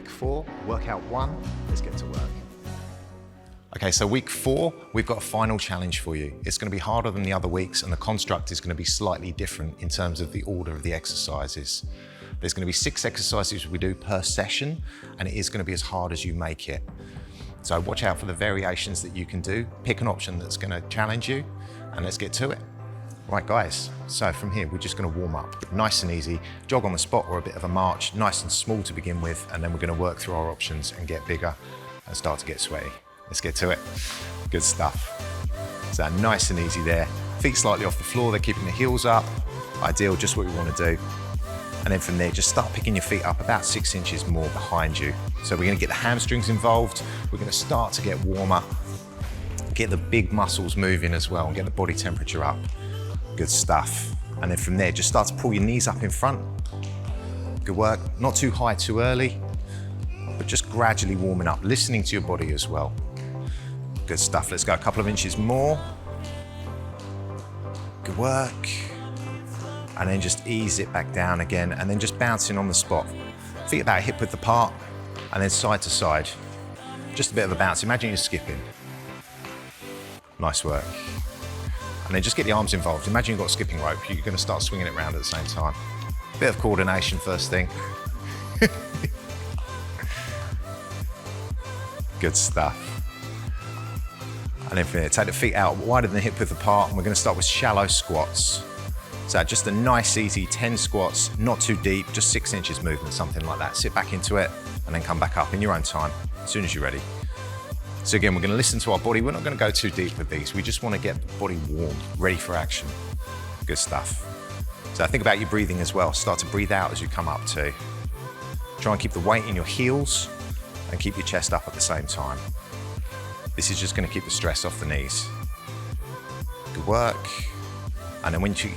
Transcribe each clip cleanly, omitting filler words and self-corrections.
week 4, workout 1. Let's get to work. Okay, so week 4, we've got a final challenge for you. It's going to be harder than the other weeks, and the construct is going to be slightly different in terms of the order of the exercises. There's going to be 6 exercises we do per session, and it is going to be as hard as you make it. So watch out for the variations that you can do. Pick an option that's going to challenge you, and let's get to it. Right guys, so from here we're just going to warm up. Nice and easy, jog on the spot or a bit of a march, nice and small to begin with, and then we're going to work through our options and get bigger and start to get sweaty. Let's get to it. Good stuff. So nice and easy there. Feet slightly off the floor, they're keeping the heels up. Ideal, just what we want to do. And then from there, just start picking your feet up about 6 inches more behind you. So we're going to get the hamstrings involved. We're going to start to get warmer, get the big muscles moving as well, and get the body temperature up. Good stuff. And then from there, just start to pull your knees up in front. Good work. Not too high too early, but just gradually warming up, listening to your body as well. Good stuff. Let's go a couple of inches more. Good work. And then just ease it back down again, and then just bouncing on the spot. Feet about hip width apart, and then side to side. Just a bit of a bounce. Imagine you're skipping. Nice work. And then just get the arms involved. Imagine you've got a skipping rope. You're going to start swinging it around at the same time. Bit of coordination first thing. Good stuff. And then from there, take the feet out wider than the hip width apart, and we're going to start with shallow squats. So just a nice, easy 10 squats, not too deep, just 6 inches movement, something like that. Sit back into it, and then come back up in your own time, as soon as you're ready. So again, we're going to listen to our body. We're not going to go too deep with these. We just want to get the body warm, ready for action. Good stuff. So think about your breathing as well. Start to breathe out as you come up too. Try and keep the weight in your heels and keep your chest up at the same time. This is just going to keep the stress off the knees. Good work. And then when you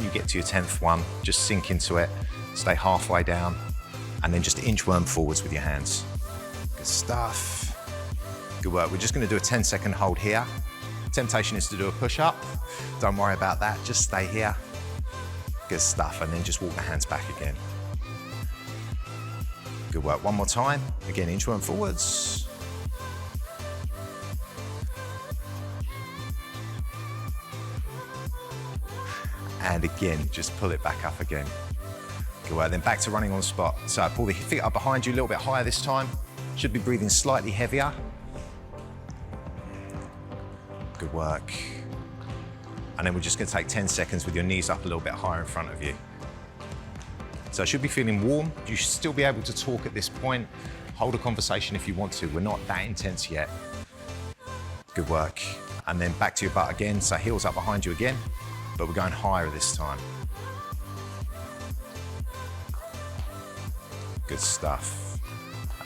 get to your 10th one, just sink into it, stay halfway down, and then just inchworm forwards with your hands. Good stuff. Good work. We're just going to do a 10-second hold here. Temptation is to do a push-up. Don't worry about that, just stay here. Good stuff, and then just walk the hands back again. Good work. One more time. Again, inchworm forwards. And again, just pull it back up again. Good work. Then back to running on the spot. So pull the feet up behind you a little bit higher this time. Should be breathing slightly heavier. Good work. And then we're just going to take 10 seconds with your knees up a little bit higher in front of you. So I should be feeling warm. You should still be able to talk at this point. Hold a conversation if you want to. We're not that intense yet. Good work. And then back to your butt again. So heels up behind you again, but we're going higher this time. Good stuff.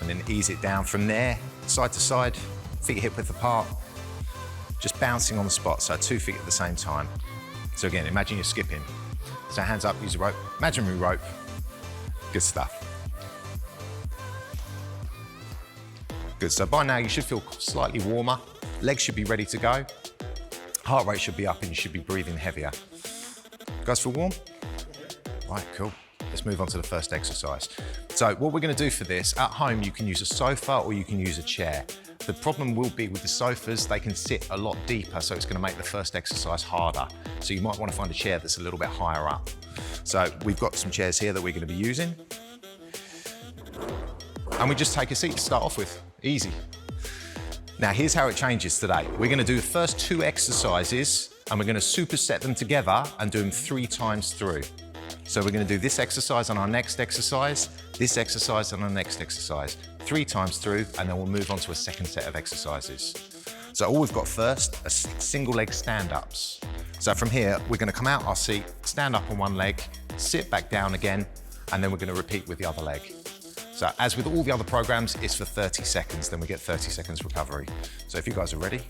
And then ease it down from there, side to side, feet hip width apart. Just bouncing on the spot, so 2 feet at the same time. So again, imagine you're skipping. So hands up, use a rope, imaginary rope. Good stuff. Good, so by now you should feel slightly warmer. Legs should be ready to go. Heart rate should be up and you should be breathing heavier. You guys feel warm? Right, cool. Let's move on to the first exercise. So what we're going to do for this, at home you can use a sofa or you can use a chair. The problem will be with the sofas, they can sit a lot deeper, so it's going to make the first exercise harder. So you might want to find a chair that's a little bit higher up. So we've got some chairs here that we're going to be using. And we just take a seat to start off with. Easy. Now here's how it changes today. We're going to do the first 2 exercises and we're going to superset them together and do them 3 times through. So we're going to do this exercise on our next exercise, this exercise on our next exercise, 3 times through, and then we'll move on to a second set of exercises. So all we've got first are single leg stand-ups. So from here, we're going to come out our seat, stand up on one leg, sit back down again, and then we're going to repeat with the other leg. So as with all the other programs, it's for 30 seconds, then we get 30 seconds recovery. So if you guys are ready,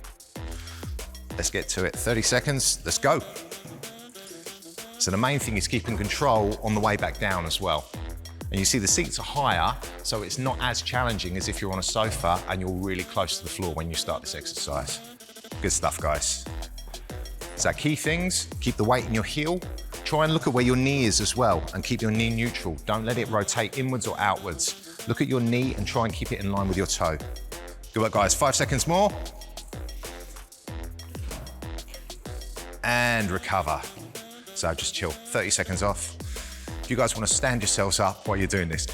let's get to it. 30 seconds, let's go. So the main thing is keeping control on the way back down as well. And you see the seats are higher, so it's not as challenging as if you're on a sofa and you're really close to the floor when you start this exercise. Good stuff, guys. So key things, keep the weight in your heel. Try and look at where your knee is as well and keep your knee neutral. Don't let it rotate inwards or outwards. Look at your knee and try and keep it in line with your toe. Good work, guys. 5 seconds more. And recover. So just chill, 30 seconds off. If you guys want to stand yourselves up while you're doing this,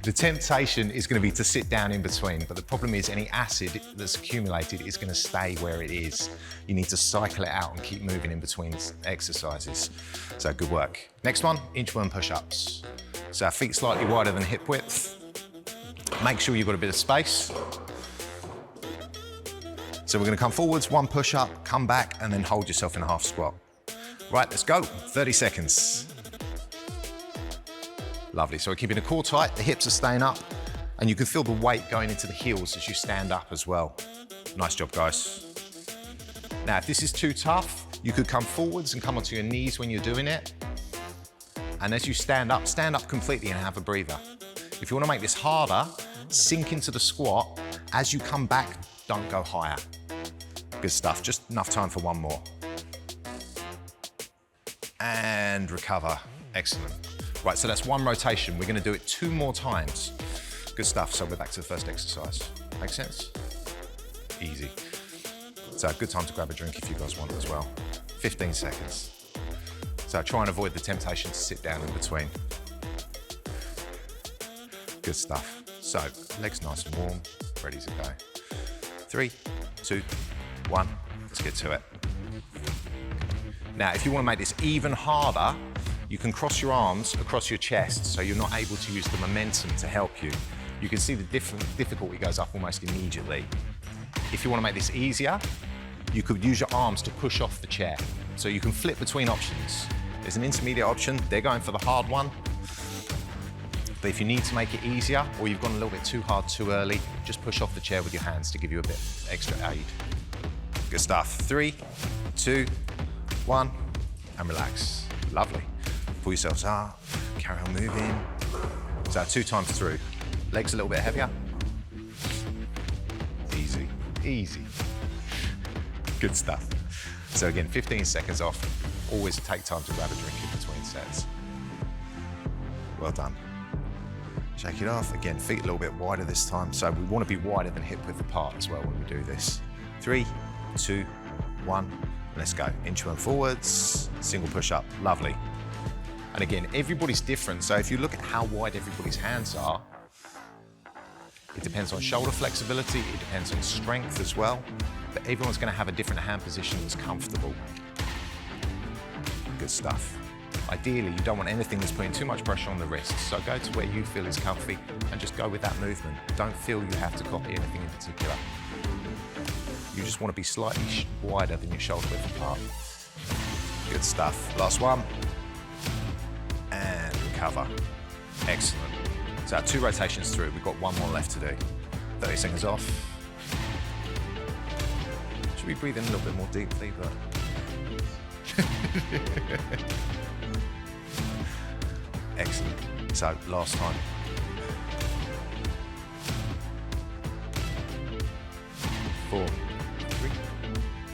the temptation is going to be to sit down in between, but the problem is any acid that's accumulated is going to stay where it is. You need to cycle it out and keep moving in between exercises. So good work. Next one, inchworm push-ups. So our feet slightly wider than hip width. Make sure you've got a bit of space. So we're going to come forwards, one push-up, come back, and then hold yourself in a half squat. Right, let's go. 30 seconds. Lovely, so we're keeping the core tight, the hips are staying up, and you can feel the weight going into the heels as you stand up as well. Nice job, guys. Now, if this is too tough, you could come forwards and come onto your knees when you're doing it. And as you stand up completely and have a breather. If you want to make this harder, sink into the squat. As you come back, don't go higher. Good stuff, just enough time for one more. And recover, excellent. Right, so that's one rotation. We're gonna do it 2 more times. Good stuff, so we're back to the first exercise. Make sense? Easy. So a good time to grab a drink if you guys want as well. 15 seconds. So try and avoid the temptation to sit down in between. Good stuff. So legs nice and warm, ready to go. 3, 2, 1, let's get to it. Now, if you want to make this even harder, you can cross your arms across your chest so you're not able to use the momentum to help you. You can see the difficulty goes up almost immediately. If you want to make this easier, you could use your arms to push off the chair. So you can flip between options. There's an intermediate option, they're going for the hard one. But if you need to make it easier or you've gone a little bit too hard too early, just push off the chair with your hands to give you a bit extra aid. Good stuff. 3, 2, 1, and relax. Lovely. Pull yourselves up, carry on moving. So 2 times through. Legs a little bit heavier. Easy, easy. Good stuff. So again, 15 seconds off. Always take time to grab a drink in between sets. Well done. Shake it off. Again, feet a little bit wider this time. So we want to be wider than hip width apart as well when we do this. 3, 2, 1, let's go. Inchworm forwards, single push up, lovely. And again, everybody's different. So if you look at how wide everybody's hands are, it depends on shoulder flexibility, it depends on strength as well, but everyone's going to have a different hand position that's comfortable. Good stuff. Ideally, you don't want anything that's putting too much pressure on the wrists, so go to where you feel is comfy and just go with that movement. Don't feel you have to copy anything in particular. You just want to be slightly wider than your shoulder width apart. Good stuff. Last one. And recover. Excellent. So 2 rotations through, we've got 1 more left to do. 30 seconds off. Should we breathe in a little bit more deeply, but... Excellent. So last time. 4, 3,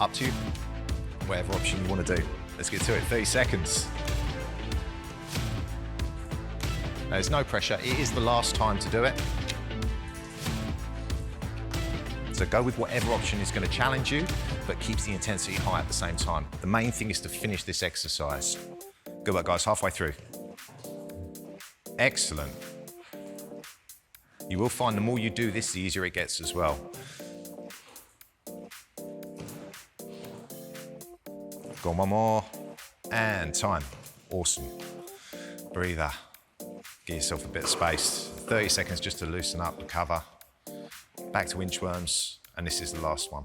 up to you. Whatever option you want to do. Let's get to it, 30 seconds. There's no pressure, it is the last time to do it. So go with whatever option is going to challenge you, but keeps the intensity high at the same time. The main thing is to finish this exercise. Good work, guys, halfway through. Excellent. You will find the more you do this, the easier it gets as well. Go on, 1 more, and time. Awesome. Breather. Give yourself a bit of space. 30 seconds just to loosen up, recover. Back to inchworms, and this is the last one.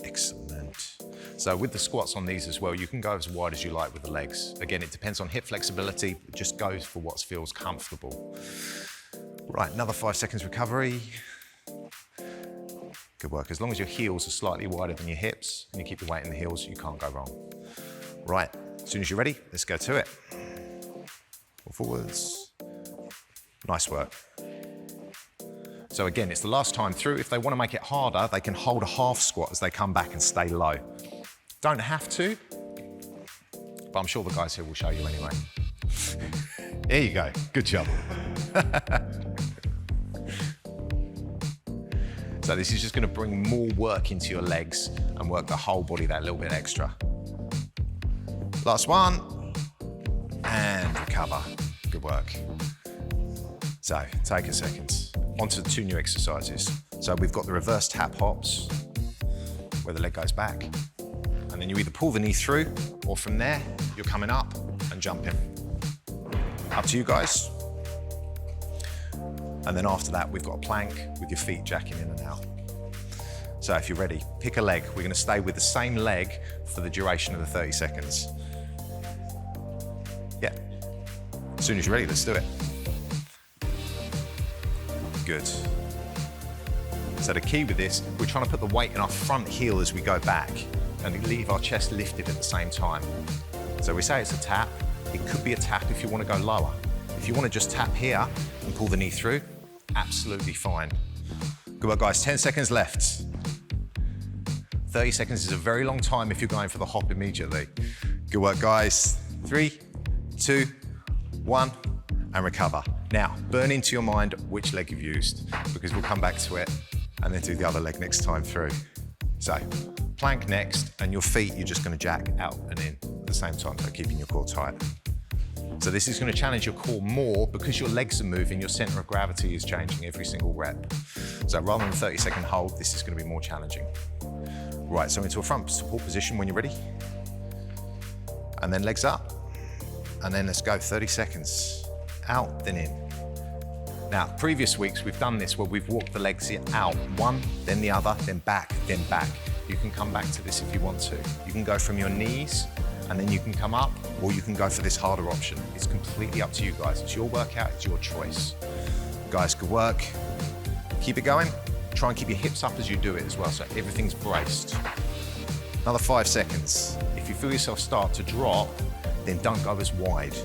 Excellent. So with the squats on these as well, you can go as wide as you like with the legs. Again, it depends on hip flexibility, but just go for what feels comfortable. Right, another 5 seconds recovery. Good work. As long as your heels are slightly wider than your hips and you keep your weight in the heels, you can't go wrong. Right, as soon as you're ready, let's go to it. Forwards. Nice work. So again, it's the last time through. If they want to make it harder, they can hold a half squat as they come back and stay low. Don't have to, but I'm sure the guys here will show you anyway. There you go. Good job. So this is just going to bring more work into your legs and work the whole body that little bit extra. Last one, and recover. Good work. So take a second. On to the two new exercises. So we've got the reverse tap hops, where the leg goes back, and then you either pull the knee through, or from there, you're coming up and jumping. Up to you guys. And then after that, we've got a plank with your feet jacking in and out. So if you're ready, pick a leg. We're gonna stay with the same leg for the duration of the 30 seconds. Yeah. As soon as you're ready, let's do it. Good. So the key with this, we're trying to put the weight in our front heel as we go back and leave our chest lifted at the same time. So we say it's a tap. It could be a tap if you want to go lower. If you want to just tap here and pull the knee through, absolutely fine. Good work, guys. 10 seconds left. 30 seconds is a very long time if you're going for the hop immediately. Good work, guys. 3, 2, 1, and recover. Now, burn into your mind which leg you've used, because we'll come back to it and then do the other leg next time through. So, plank next, and your feet, you're just gonna jack out and in at the same time, so keeping your core tight. So this is gonna challenge your core more because your legs are moving, your center of gravity is changing every single rep. So rather than a 30-second hold, this is gonna be more challenging. Right, so into a front support position when you're ready. And then legs up. And then let's go 30 seconds. Out, then in. Now, previous weeks, we've done this where we've walked the legs out, one, then the other, then back, then back. You can come back to this if you want to. You can go from your knees, and then you can come up, or you can go for this harder option. It's completely up to you guys. It's your workout, it's your choice. Guys, good work. Keep it going. Try and keep your hips up as you do it as well, so everything's braced. Another 5 seconds. If you feel yourself start to drop, then don't go as wide.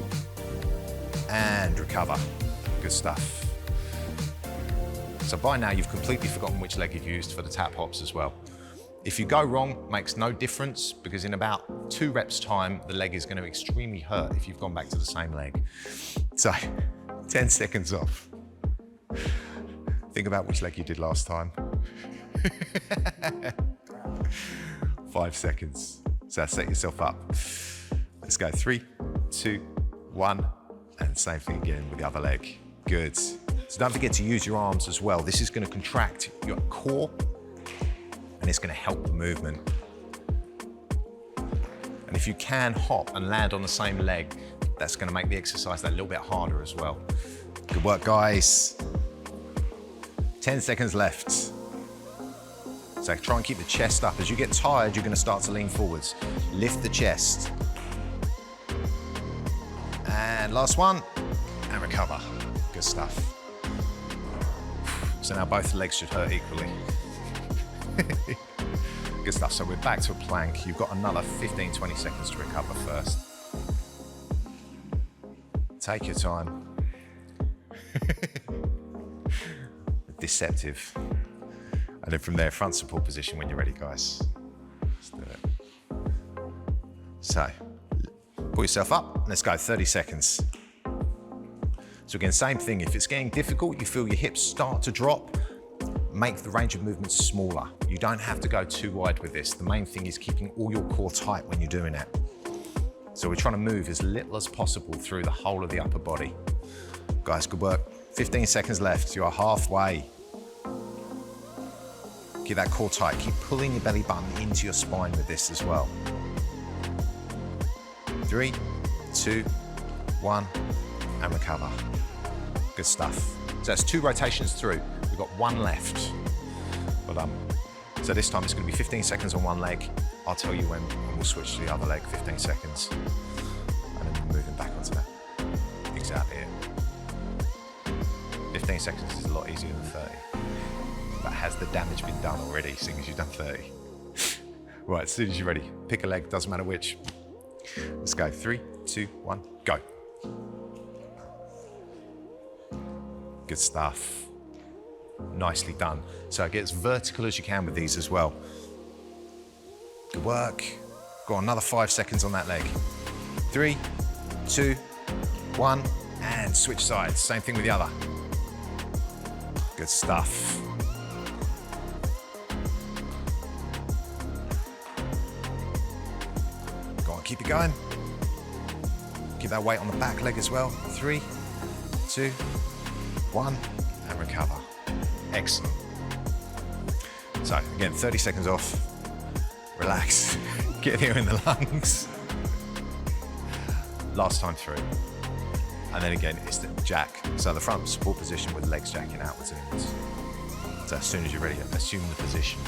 And recover. Good stuff. So by now, you've completely forgotten which leg you've used for the tap hops as well. If you go wrong, makes no difference, because in about 2 reps time, the leg is going to extremely hurt if you've gone back to the same leg. So 10 seconds off. Think about which leg you did last time. 5 seconds. So set yourself up. Let's go 3, 2, 1, and same thing again with the other leg. Good. So don't forget to use your arms as well. This is going to contract your core, and it's going to help the movement. And if you can hop and land on the same leg, that's going to make the exercise that little bit harder as well. Good work, guys. 10 seconds left. So try and keep the chest up. As you get tired, you're going to start to lean forwards. Lift the chest. And last one, and recover. Good stuff. So now both legs should hurt equally. Good stuff. So we're back to a plank. You've got another 15, 20 seconds to recover first. Take your time. Deceptive. And then from there, front support position when you're ready, guys. Let's do it. So, pull yourself up. Let's go, 30 seconds. So again, same thing. If it's getting difficult, you feel your hips start to drop, make the range of movement smaller. You don't have to go too wide with this. The main thing is keeping all your core tight when you're doing it. So we're trying to move as little as possible through the whole of the upper body. Guys, good work. 15 seconds left. You are halfway. Keep that core tight. Keep pulling your belly button into your spine with this as well. 3, 2, 1, and recover. Good stuff. So that's 2 rotations through. We've got 1 left. Well done. So this time it's going to be 15 seconds on one leg. I'll tell you when, and we'll switch to the other leg, 15 seconds. And then moving back onto that. Exactly it. 15 seconds is a lot easier than 30. But has the damage been done already, seeing as you've done 30? Right, as soon as you're ready, pick a leg, doesn't matter which. Let's go, 3, 2, 1, go. Good stuff. Nicely done. So get as vertical as you can with these as well. Good work. Go on, another 5 seconds on that leg. 3, 2, 1, And switch sides, same thing with the other. Good stuff. Go on, keep it going. Keep that weight on the back leg as well. 3, 2, 1, and recover. Excellent. So again, 30 seconds off. Relax. Get here in the lungs. Last time through. And then again, it's the jack. So the front support position with legs jacking outwards and inwards. So as soon as you're ready, assume the position.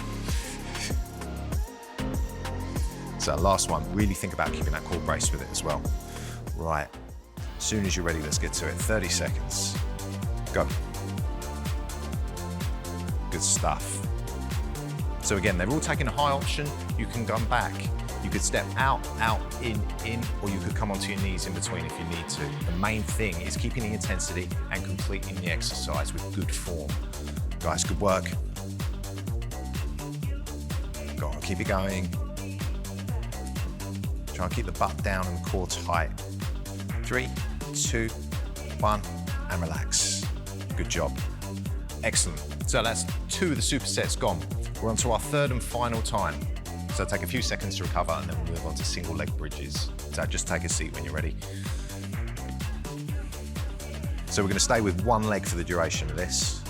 So last one, really think about keeping that core brace with it as well. Right, as soon as you're ready, let's get to it. 30 seconds, go. Good stuff. So again, they're all taking a high option. You can come back. You could step out, in, or you could come onto your knees in between if you need to. The main thing is keeping the intensity and completing the exercise with good form. Guys, good work. Go on, keep it going. Try and keep the butt down and the core tight. 3, 2, 1, and relax. Good job. Excellent. So that's 2 of the supersets gone. We're on to our 3rd and final time. So take a few seconds to recover and then we'll move on to single leg bridges. So just take a seat when you're ready. So we're going to stay with one leg for the duration of this.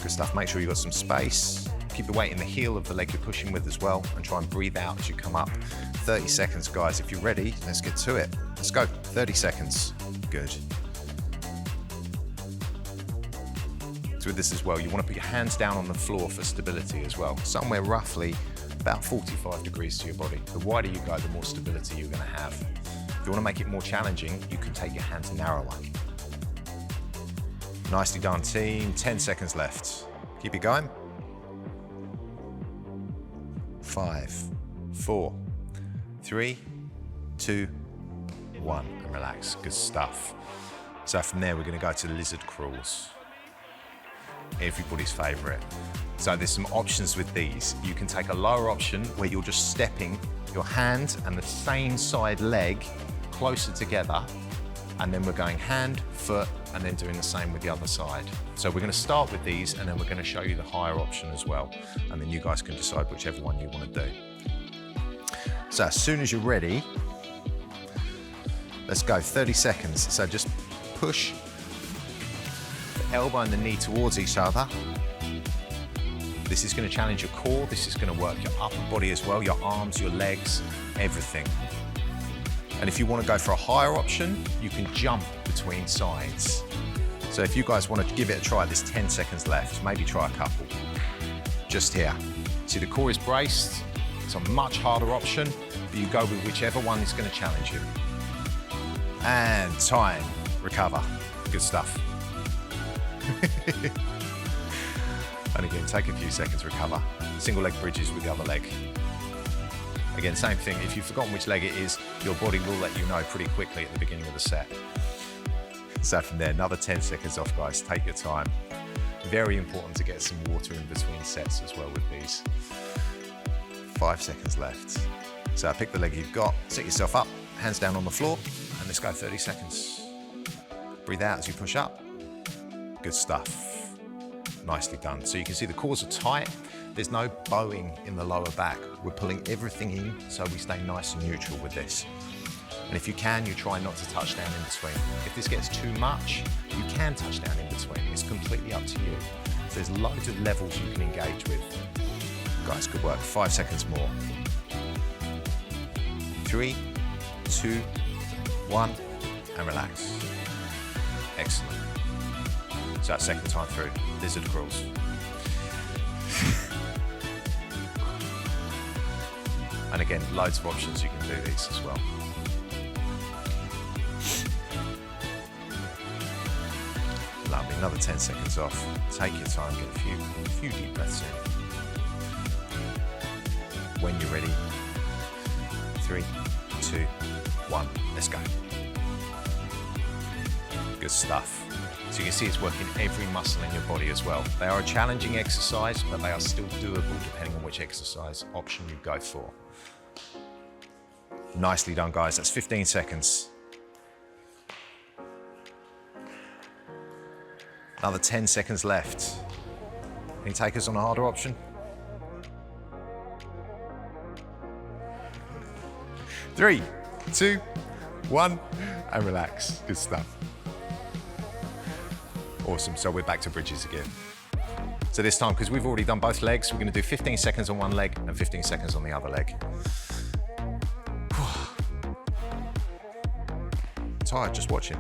Good stuff. Make sure you've got some space. Keep the weight in the heel of the leg you're pushing with as well and try and breathe out as you come up. 30 seconds, guys. If you're ready, let's get to it. Let's go. 30 seconds. Good. With this as well, you want to put your hands down on the floor for stability as well, somewhere roughly about 45 degrees to your body. The wider you go, the more stability you're going to have. If you want to make it more challenging, you can take your hands narrower. Nicely done, team. 10 seconds left. Keep it going. 5, 4, 3, 2, 1, and relax. Good stuff. So from there, we're going to go to lizard crawls. Everybody's favorite. So there's some options with these. You can take a lower option where you're just stepping your hand and the same side leg closer together, and then we're going hand, foot, and then doing the same with the other side. So we're going to start with these and then we're going to show you the higher option as well, and then you guys can decide whichever one you want to do. So as soon as you're ready, let's go. 30 seconds. So just push elbow and the knee towards each other. This is going to challenge your core. This is going to work your upper body as well, your arms, your legs, everything. And if you want to go for a higher option, you can jump between sides. So if you guys want to give it a try, there's 10 seconds left. Maybe try a couple. Just here. See, the core is braced. It's a much harder option, but you go with whichever one is going to challenge you. And time. Recover. Good stuff. And again, take a few seconds to recover. Single leg bridges with the other leg. Again, same thing. If you've forgotten which leg it is, your body will let you know pretty quickly at the beginning of the set. So from there, another 10 seconds off, guys. Take your time. Very important to get some water in between sets as well with these. 5 seconds left. So pick the leg you've got, sit yourself up, hands down on the floor, and let's go 30 seconds. Breathe out as you push up. Good stuff. Nicely done. So you can see the cores are tight. There's no bowing in the lower back. We're pulling everything in so we stay nice and neutral with this. And if you can, you try not to touch down in between. If this gets too much, you can touch down in between. It's completely up to you. So there's loads of levels you can engage with. Guys, good work. 5 seconds more. 3, 2, 1, and relax. Excellent. So that second time through, lizard crawls. And again, loads of options you can do these as well. Lovely, another 10 seconds off. Take your time, get a few deep breaths in. When you're ready, 3, 2, 1, let's go. Good stuff. So you can see it's working every muscle in your body as well. They are a challenging exercise, but they are still doable depending on which exercise option you go for. Nicely done, guys. That's 15 seconds. Another 10 seconds left. Can you take us on a harder option? 3, 2, 1, and relax. Good stuff. Awesome, so we're back to bridges again. So this time, because we've already done both legs, we're gonna do 15 seconds on one leg and 15 seconds on the other leg. Tired just watching.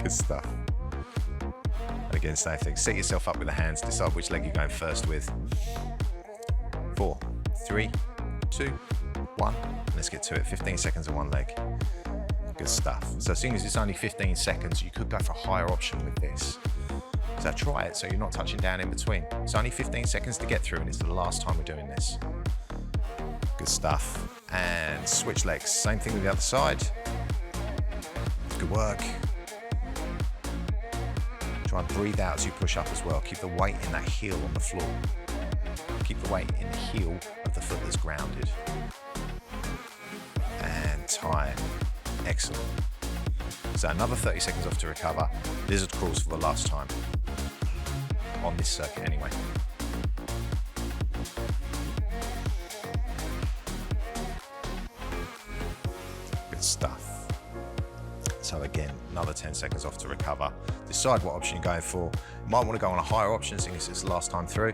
Good stuff. And again, same thing. Set yourself up with the hands, decide which leg you're going first with. 4, 3, 2, 1. Let's get to it. 15 seconds on one leg. Good stuff. So seeing as it's only 15 seconds, you could go for a higher option with this. So try it so you're not touching down in between. It's only 15 seconds to get through and it's the last time we're doing this. Good stuff. And switch legs. Same thing with the other side. Good work. Try and breathe out as you push up as well. Keep the weight in that heel on the floor. Keep the weight in the heel of the foot that's grounded. And time. Excellent. So another 30 seconds off to recover. Lizard crawls for the last time. On this circuit anyway. Good stuff. So again, another 10 seconds off to recover. Decide what option you're going for. You might want to go on a higher option seeing as it's the last time through.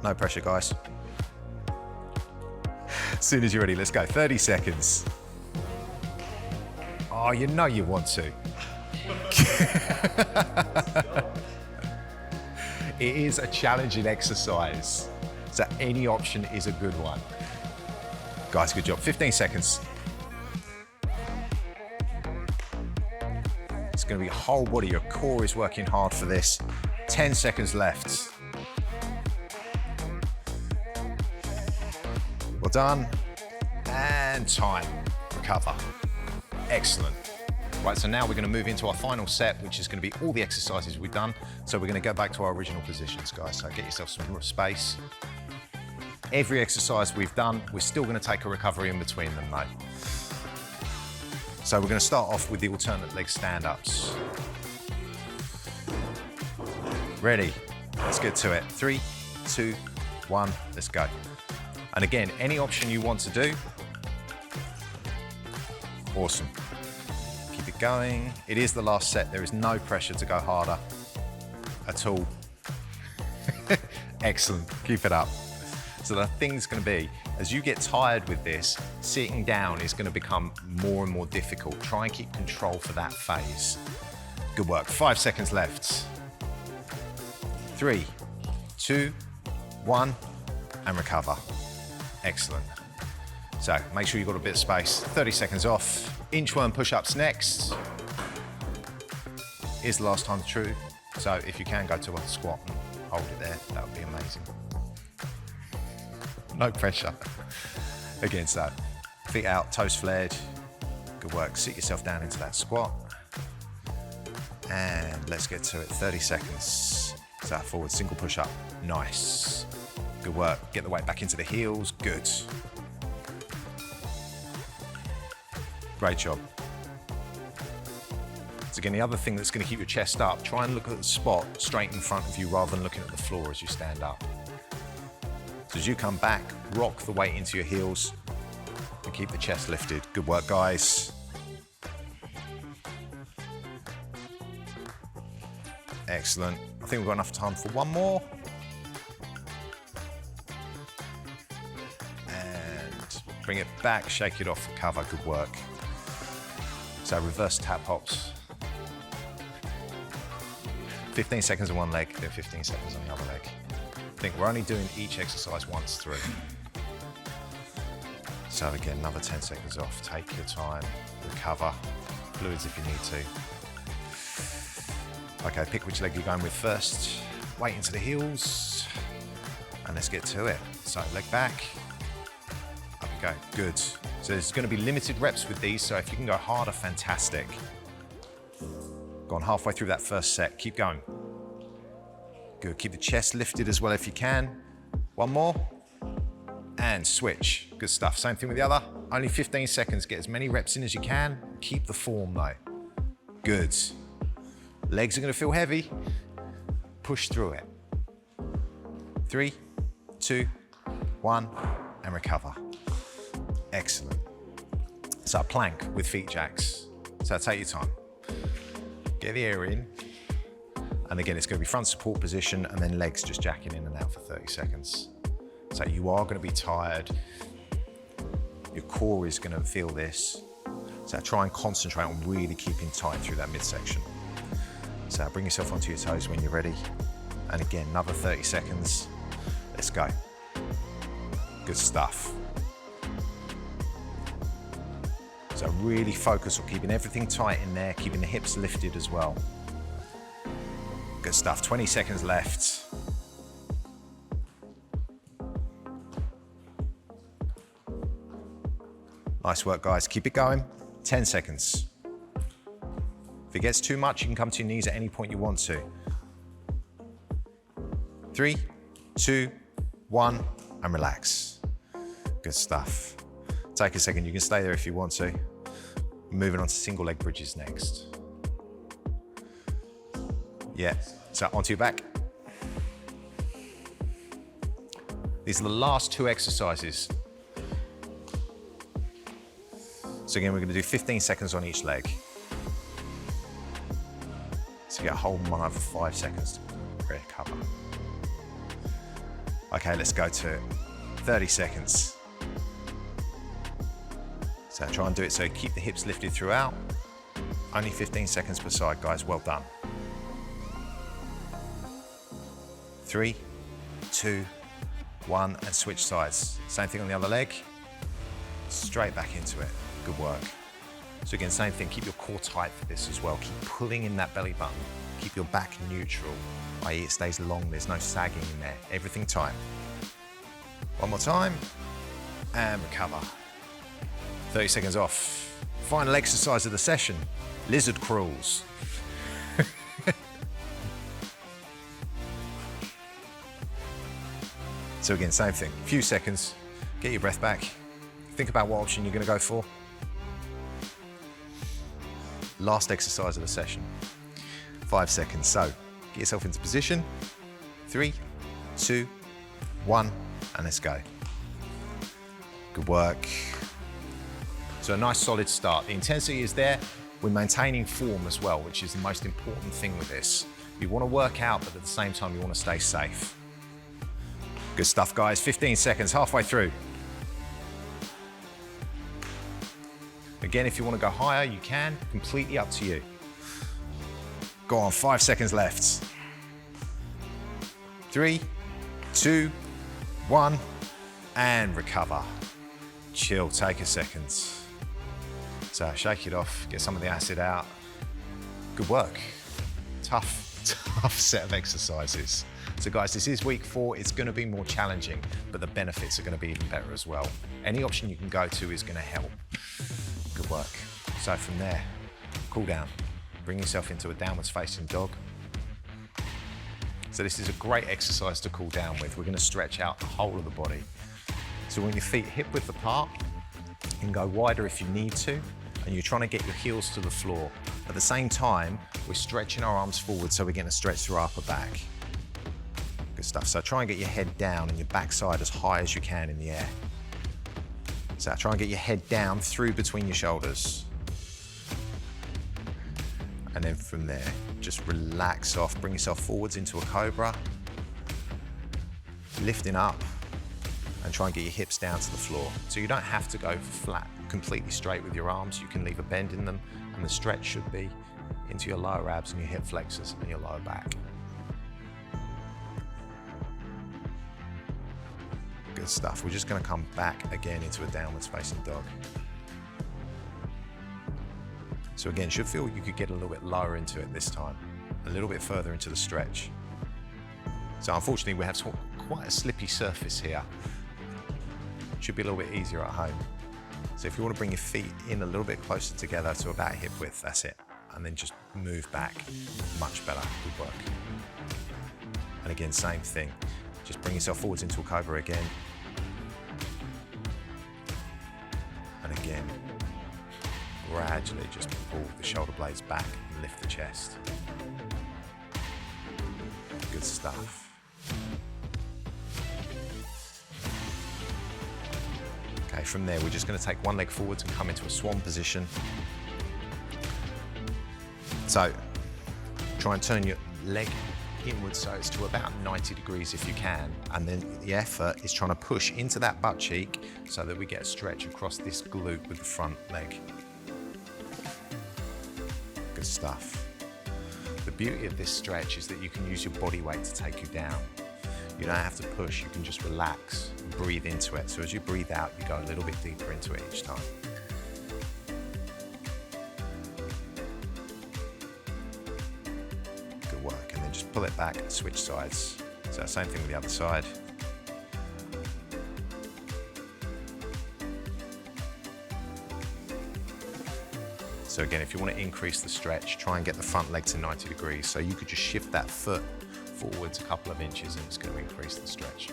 No pressure, guys. As soon as you're ready, let's go. 30 seconds. Oh, you know you want to. It is a challenging exercise, so any option is a good one. Guys, good job. 15 seconds. It's going to be your whole body. Your core is working hard for this. 10 seconds left. Well done. And time. Recover. Excellent. Right, so now we're going to move into our final set, which is going to be all the exercises we've done. So we're going to go back to our original positions, guys. So get yourself some more space. Every exercise we've done, we're still going to take a recovery in between them, though. So we're going to start off with the alternate leg stand-ups. Ready? Let's get to it. 3, 2, 1, let's go. And again, any option you want to do. Awesome. Keep it going. It is the last set. There is no pressure to go harder at all. Excellent. Keep it up. So the thing's going to be, as you get tired with this, sitting down is going to become more and more difficult. Try and keep control for that phase. Good work. 5 seconds left. 3, 2, 1, and recover. Excellent. So make sure you've got a bit of space. 30 seconds off. Inchworm push-ups next. Is the last time through. So if you can go to a squat and hold it there, that would be amazing. No pressure. Again, so feet out, toes flared. Good work. Sit yourself down into that squat. And let's get to it. 30 seconds. So forward, single push-up. Nice. Good work. Get the weight back into the heels. Good. Great job. So again, the other thing that's going to keep your chest up, try and look at the spot straight in front of you rather than looking at the floor as you stand up. So as you come back, rock the weight into your heels and keep the chest lifted. Good work, guys. Excellent. I think we've got enough time for one more. And bring it back, shake it off, recover. Good work. So reverse tap hops. 15 seconds on one leg, then 15 seconds on the other leg. I think we're only doing each exercise once through. So again, another 10 seconds off. Take your time, recover. Fluids if you need to. Okay, pick which leg you're going with first. Weight into the heels. And let's get to it. So leg back. Up you go, good. So there's going to be limited reps with these, so if you can go harder, fantastic. Gone halfway through that first set, keep going. Good, keep the chest lifted as well if you can. One more. and switch. Good stuff. Same thing with the other. Only 15 seconds. Get as many reps in as you can. Keep the form though. Good. Legs are going to feel heavy. Push through it. 3, 2, 1, and recover. Excellent. So plank with feet jacks. So take your time. Get the air in. And again, it's going to be front support position and then legs just jacking in and out for 30 seconds. So you are going to be tired. Your core is going to feel this. So try and concentrate on really keeping tight through that midsection. So bring yourself onto your toes when you're ready. And again, another 30 seconds. Let's go. Good stuff. So really focus on keeping everything tight in there, keeping the hips lifted as well. Good stuff, 20 seconds left. Nice work, guys. Keep it going. 10 seconds. If it gets too much, you can come to your knees at any point you want to. 3, 2, 1, and relax. Good stuff. Take a second. You can stay there if you want to. Moving on to single leg bridges next. Yeah, so onto your back. These are the last 2 exercises. So again, we're going to do 15 seconds on each leg. So you get a whole another 5 seconds to recover. Okay, let's go to 30 seconds. So try and do it so keep the hips lifted throughout. Only 15 seconds per side, guys. Well done. 3, 2, 1, and switch sides. Same thing on the other leg. Straight back into it. Good work. So again, same thing. Keep your core tight for this as well. Keep pulling in that belly button. Keep your back neutral, i.e. it stays long. There's no sagging in there. Everything tight. One more time. And recover. 30 seconds off. Final exercise of the session. Lizard crawls. So again, same thing. A few seconds. Get your breath back. Think about what option you're going to go for. Last exercise of the session. 5 seconds. So get yourself into position. 3, 2, 1, and let's go. Good work. So a nice solid start. The intensity is there. We're maintaining form as well, which is the most important thing with this. You want to work out, but at the same time, you want to stay safe. Good stuff, guys. 15 seconds, halfway through. Again, if you want to go higher, you can. Completely up to you. Go on, 5 seconds left. 3, 2, 1, and recover. Chill, take a second. So shake it off, get some of the acid out. Good work. Tough set of exercises. So guys, this is week 4. It's going to be more challenging, but the benefits are going to be even better as well. Any option you can go to is going to help. Good work. So from there, cool down. Bring yourself into a downwards facing dog. So this is a great exercise to cool down with. We're going to stretch out the whole of the body. So when your feet hip width apart, you can go wider if you need to, and you're trying to get your heels to the floor. At the same time, we're stretching our arms forward so we're getting a stretch through our upper back. Good stuff. So try and get your head down and your backside as high as you can in the air. So try and get your head down through between your shoulders. And then from there, just relax off, bring yourself forwards into a cobra. Lifting up and try and get your hips down to the floor. So you don't have to go flat, completely straight with your arms. You can leave a bend in them, and the stretch should be into your lower abs and your hip flexors and your lower back. Good stuff. We're just going to come back again into a downwards facing dog. So again, should feel you could get a little bit lower into it this time, a little bit further into the stretch. So unfortunately, we have quite a slippy surface here. Should be a little bit easier at home. So if you want to bring your feet in a little bit closer together to about hip width, that's it. And then just move back, much better, good work. And again, same thing. Just bring yourself forwards into a cobra again. again, gradually just pull the shoulder blades back and lift the chest. Good stuff. Okay, from there, we're just going to take one leg forwards and come into a swan position. So, try and turn your leg inwards so it's to about 90 degrees if you can. And then the effort is trying to push into that butt cheek so that we get a stretch across this glute with the front leg. Good stuff. The beauty of this stretch is that you can use your body weight to take you down. You don't have to push, you can just relax and breathe into it. So as you breathe out, you go a little bit deeper into it each time. Good work, and then just pull it back and switch sides. So same thing with the other side. So again, if you want to increase the stretch, try and get the front leg to 90 degrees. So you could just shift that foot forwards a couple of inches and it's going to increase the stretch.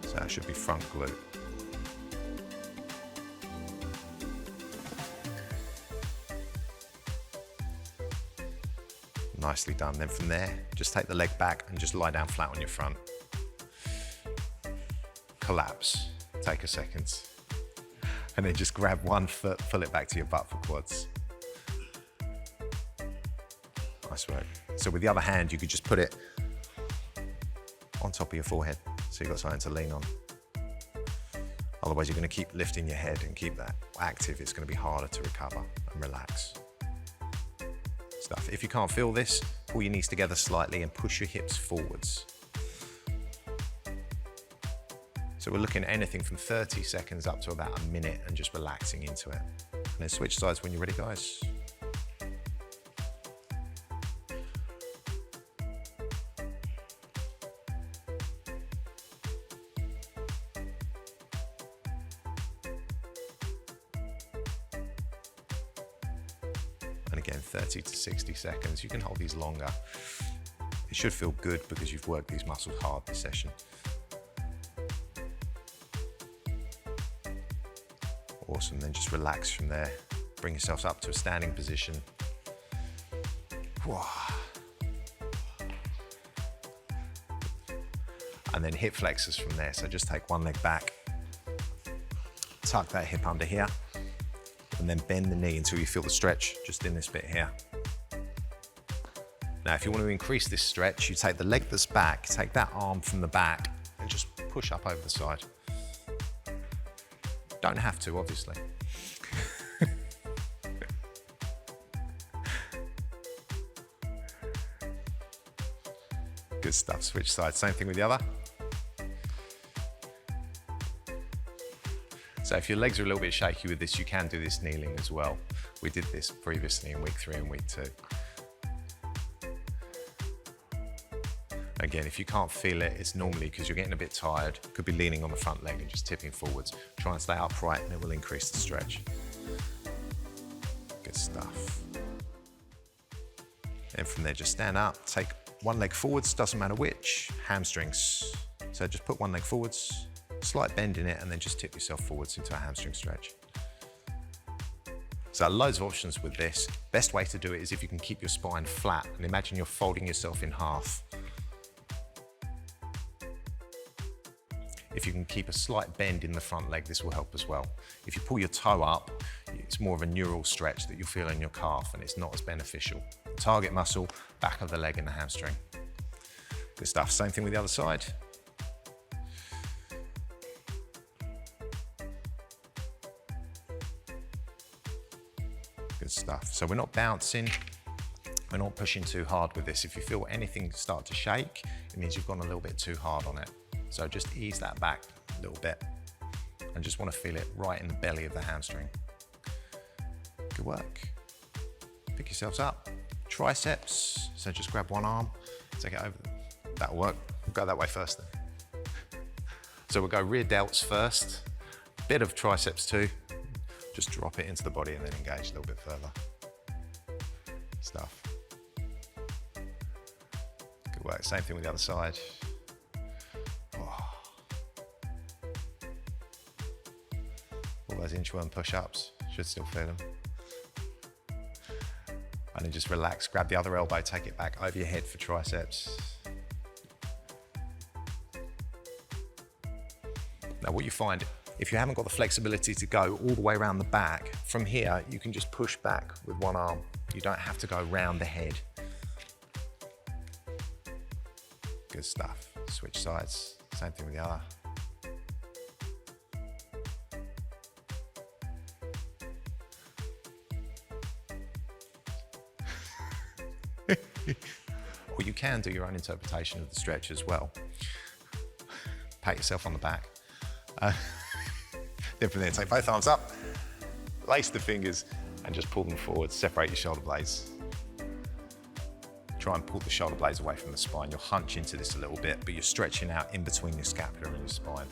So that should be front glute. Nicely done. Then from there, just take the leg back and just lie down flat on your front. Collapse. Take a second. And then just grab one foot, pull it back to your butt for quads. Nice work. So with the other hand, you could just put it on top of your forehead, so you've got something to lean on. Otherwise, you're going to keep lifting your head and keep that active. It's going to be harder to recover and relax. Stuff. If you can't feel this, pull your knees together slightly and push your hips forwards. So we're looking at anything from 30 seconds up to about a minute and just relaxing into it. And then switch sides when you're ready, guys. And again, 30 to 60 seconds. You can hold these longer. It should feel good because you've worked these muscles hard this session. Awesome, then just relax from there. Bring yourselves up to a standing position. And then hip flexors from there. So just take one leg back, tuck that hip under here, and then bend the knee until you feel the stretch just in this bit here. Now, if you want to increase this stretch, you take the leg that's back, take that arm from the back, and just push up over the side. Don't have to, obviously. Good stuff, switch sides. Same thing with the other. So if your legs are a little bit shaky with this, you can do this kneeling as well. We did this previously in week 3 and week 2. Again, if you can't feel it, it's normally because you're getting a bit tired. Could be leaning on the front leg and just tipping forwards. Try and stay upright and it will increase the stretch. Good stuff. And from there, just stand up, take one leg forwards, doesn't matter which, hamstrings. So just put one leg forwards, slight bend in it, and then just tip yourself forwards into a hamstring stretch. So loads of options with this. Best way to do it is if you can keep your spine flat and imagine you're folding yourself in half. If you can keep a slight bend in the front leg, this will help as well. If you pull your toe up, it's more of a neural stretch that you'll feel in your calf and it's not as beneficial. Target muscle, back of the leg and the hamstring. Good stuff. Same thing with the other side. Good stuff. So we're not bouncing, we're not pushing too hard with this. If you feel anything start to shake, it means you've gone a little bit too hard on it. So just ease that back a little bit and just want to feel it right in the belly of the hamstring. Good work. Pick yourselves up. Triceps, so just grab one arm, take it over. That'll work. We'll go that way first then. So we'll go rear delts first, bit of triceps too. Just drop it into the body and then engage a little bit further. Stuff. Good work. Same thing with the other side. those inchworm push-ups. Should still feel them. And then just relax, grab the other elbow, take it back over your head for triceps. Now what you find, if you haven't got the flexibility to go all the way around the back, from here you can just push back with one arm. You don't have to go round the head. Good stuff. Switch sides, same thing with the other. Or you can do your own interpretation of the stretch as well. Pat yourself on the back. Then from there, take both arms up, lace the fingers, and just pull them forward. Separate your shoulder blades. Try and pull the shoulder blades away from the spine. You'll hunch into this a little bit, but you're stretching out in between your scapula and your spine.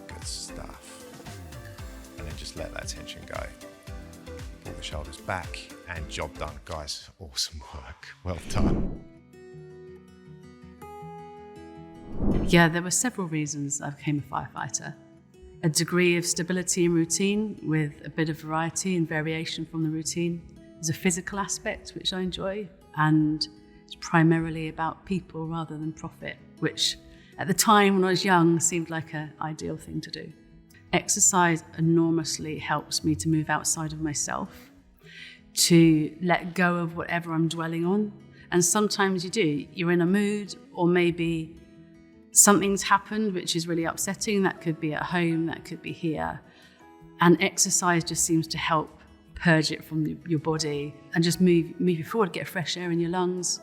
Good stuff. And then just let that tension go. Pull the shoulders back, and job done. Guys, awesome work. Well done. Yeah, there were several reasons I became a firefighter. A degree of stability and routine with a bit of variety and variation from the routine. There's a physical aspect, which I enjoy, and it's primarily about people rather than profit, which at the time when I was young seemed like an ideal thing to do. Exercise enormously helps me to move outside of myself, to let go of whatever I'm dwelling on. And sometimes you do, you're in a mood, or maybe something's happened which is really upsetting. That could be at home, that could be here. And exercise just seems to help purge it from your body and just move you forward, get fresh air in your lungs,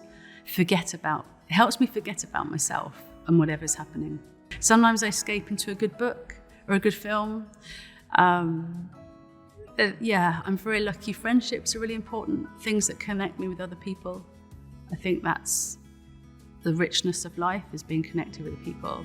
it helps me forget about myself and whatever's happening. Sometimes I escape into a good book or a good film. Yeah, I'm very lucky. Friendships are really important, things that connect me with other people. I think that's the richness of life, is being connected with people.